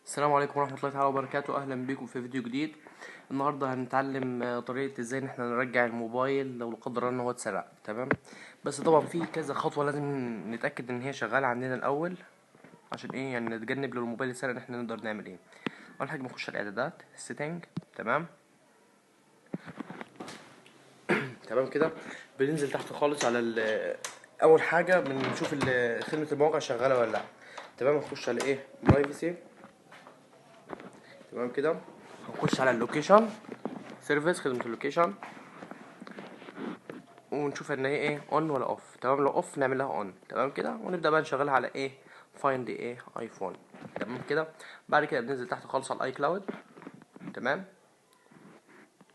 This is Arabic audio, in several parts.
السلام عليكم ورحمة الله تعالى وبركاته. أهلا بكم في فيديو جديد. النهاردة هنتعلم طريقة ازاي ان احنا نرجع الموبايل لو لا قدر الله ان هو اتسرق. تمام، بس طبعا في كذا خطوة لازم نتأكد ان هي شغالة عندنا الأول، عشان ايه يعني نتجنب لو الموبايل اتسرق ان احنا نقدر نعمل ايه. أول حاجة بنخش على الإعدادات السيتنج. تمام تمام كده. بننزل تحت خالص على أول حاجة بنشوف خدمة المواقع شغالة ولا لأ. تمام، نخش على ايه برايفسي. تمام كده، هنخش على اللوكيشن سيرفيس، خدمة اللوكيشن، ونشوف ان هي ايه اون ولا اوف. تمام، لو اوف نعمل لها اون. تمام كده، ونبدا بقى نشغلها على ايه فايند ايه ايفون. تمام كده. بعد كده بننزل تحت خالص على الاي كلاود. تمام،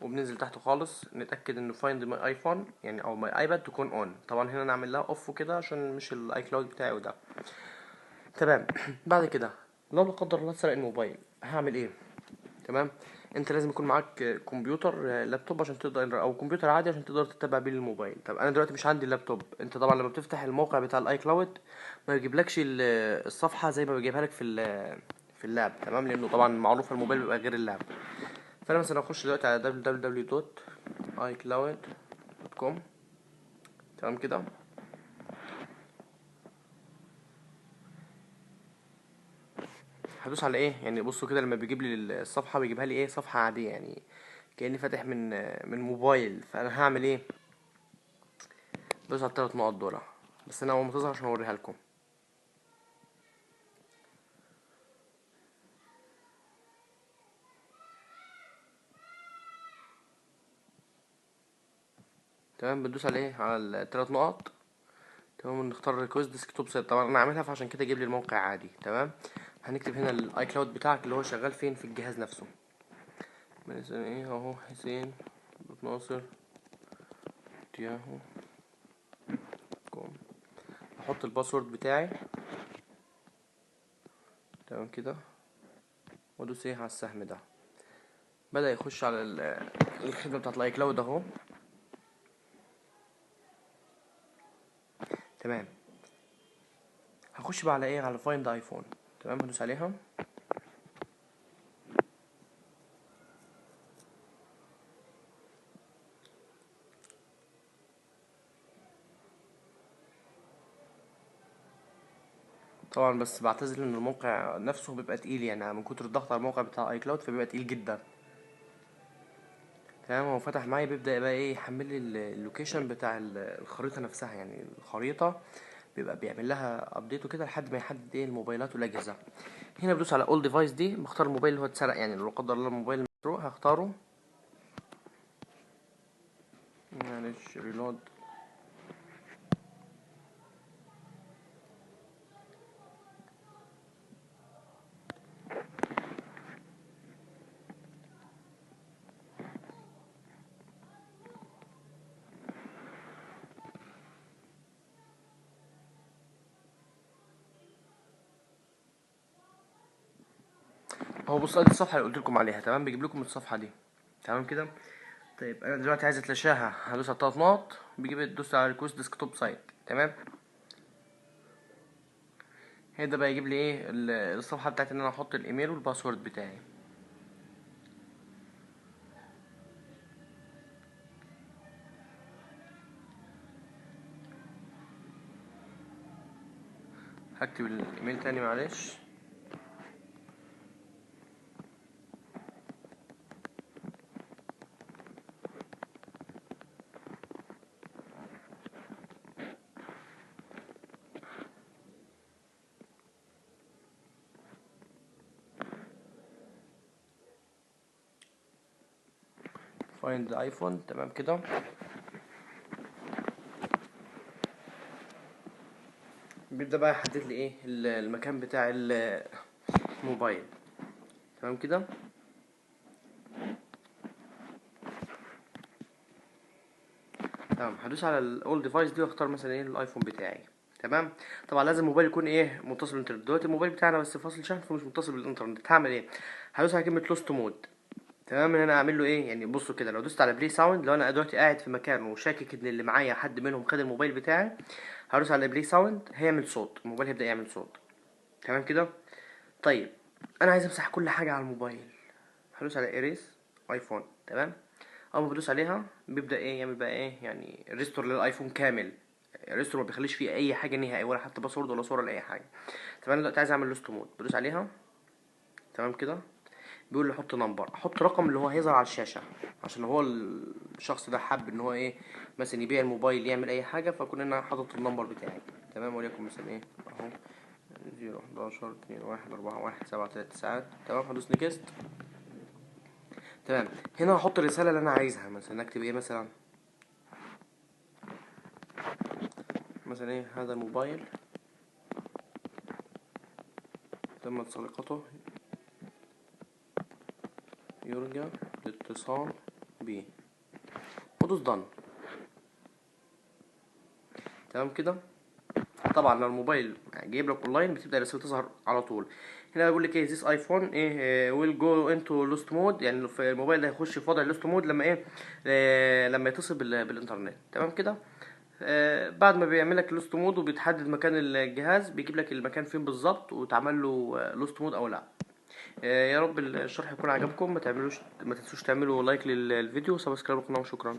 وبننزل تحت خالص نتاكد ان فايند ماي ايفون يعني او ماي ايباد تكون اون. طبعا هنا نعمل لها اوف وكده عشان مش الاي كلاود بتاعي وده. تمام. بعد كده لو لا قدر الله اتسرق الموبايل هعمل ايه؟ تمام، انت لازم يكون معاك كمبيوتر لابتوب عشان تقدر، او كمبيوتر عادي عشان تقدر تتابع بيه الموبايل. طب انا دلوقتي مش عندي لابتوب. انت طبعا لما بتفتح الموقع بتاع الاي كلاود ما يجيبلكش الصفحه زي ما بيجيبها لك في اللاب. تمام، لانه طبعا معروف الموبايل بيبقى غير اللاب. فانا مثلا اخش دلوقتي على www.icloud.com. تمام كده، هدوس على ايه يعني. بصوا كده، لما بيجيب لي الصفحه بيجيبها لي ايه صفحه عاديه يعني كاني فاتح من موبايل. فانا هعمل ايه؟ دوس على الثلاث نقط دول، بس انا اول ما تظهر عشان اوريها لكم. تمام، بندوس على ايه على الثلاث نقط. تمام، ونختار ريكوست ديسكتوب سيت. طبعا انا عاملها فعشان كده يجيب لي الموقع عادي. تمام، هنكتب هنا الاي كلاود بتاعك اللي هو شغال فين في الجهاز نفسه. مثلا ايه اهو حسين دوت ناصر ياهو كوم. احط الباسورد بتاعي. تمام كده، وادوس ايه على السهم ده. بدأ يخش على الخدمة بتاعت الاي كلاود اهو. تمام، هخش بقى على ايه على فايند ايفون. تمام، هدوس عليها. طبعا بس بعتذر ان الموقع نفسه بيبقى تقيل يعني من كتر الضغط على الموقع بتاع اي كلاود فبيبقى تقيل جدا. تمام، هو فتح معايا بيبدأ بقى ايه يحمل لي اللوكيشن بتاع الخريطة نفسها. يعني الخريطة بيبقى بيعمل لها ابديت وكده لحد ما يحدد ايه الموبايلات والاجهزة. هنا بدوس على اول ديفايس دي، بختار الموبايل اللي هو اتسرق. يعني لو لا قدر الله الموبايل مسروق هختاره. معلش ريلود. هو بص ادي الصفحة اللي قلت لكم عليها. تمام، بيجيب لكم الصفحة دي. تمام كده. طيب انا دلوقتي عايز اتلاشاها، هدوس على التلات نقط، بيجيب تدوس على ريكوست ديسكتوب سايت. تمام، هنا بقى يجيب لي ايه الصفحه بتاعت ان انا احط الايميل والباسورد بتاعي. هكتب الايميل تاني معلش. فايند ايفون. تمام كده، بيبدا بقى يحدد لي ايه المكان بتاع الموبايل. تمام كده. تمام، هدوس على الاول ديفايس دي واختار مثلا ايه الايفون بتاعي. تمام، طبعا لازم الموبايل يكون ايه متصل بالانترنت. دلوقتي الموبايل بتاعنا بس فاصل شحن فمش متصل بالانترنت. هعمل ايه؟ هدوس على كلمه لوست مود. تمام، ان انا اعمل له ايه يعني. بصوا كده، لو دوست على بلاي ساوند، لو انا دلوقتي قاعد في مكان وشاكك ان اللي معايا حد منهم خد الموبايل بتاعي، هدوس على بلاي ساوند هيعمل صوت. الموبايل هيبدا يعمل صوت. تمام كده. طيب انا عايز امسح كل حاجه على الموبايل، هدوس على ايريس ايفون. تمام. اول ما بدوس عليها بيبدا ايه يعمل بقى ايه، يعني ريستور للايفون كامل. ريستور ما بيخليش فيه اي حاجه نهائي، ولا حتى باسورد ولا صوره ولا اي حاجه. تمام. دلوقتي عايز اعمل لوست مود، بدوس عليها. تمام كده. بيقول لي حط نمبر، احط رقم اللي هو هيظهر على الشاشه، عشان هو الشخص ده حب ان هو ايه، مثلا يبيع الموبايل يعمل اي حاجه، فاكون انا حاطط النمبر بتاعي. تمام. وليكن مثلا ايه اهو 0 11 2 1 4 1 7 3 9. تمام. هدوس نيكست. تمام. هنا هحط الرساله اللي انا عايزها، مثلا اكتب ايه، مثلا ايه، هذا الموبايل تم سرقته، يرجى الاتصال بيه، ودوس دن. تمام كده. طبعا لو الموبايل جايب لك اونلاين بتبدا الرساله تظهر على طول. هنا بيقول لك ايه، ذيس ايفون ايه ويل جو انتو لوست مود، يعني في الموبايل ده هيخش في وضع لوست مود لما ايه، لما يتصل بالانترنت. تمام كده. بعد ما بيعمل لك لوست مود وبيتحدد مكان الجهاز، بيجيب لك المكان فين بالظبط وتعمل له لوست مود او لا. يا رب الشرح يكون عجبكم. ما تنسوش تعملوا لايك للفيديو وسبسكرايب للقناه، وشكرا.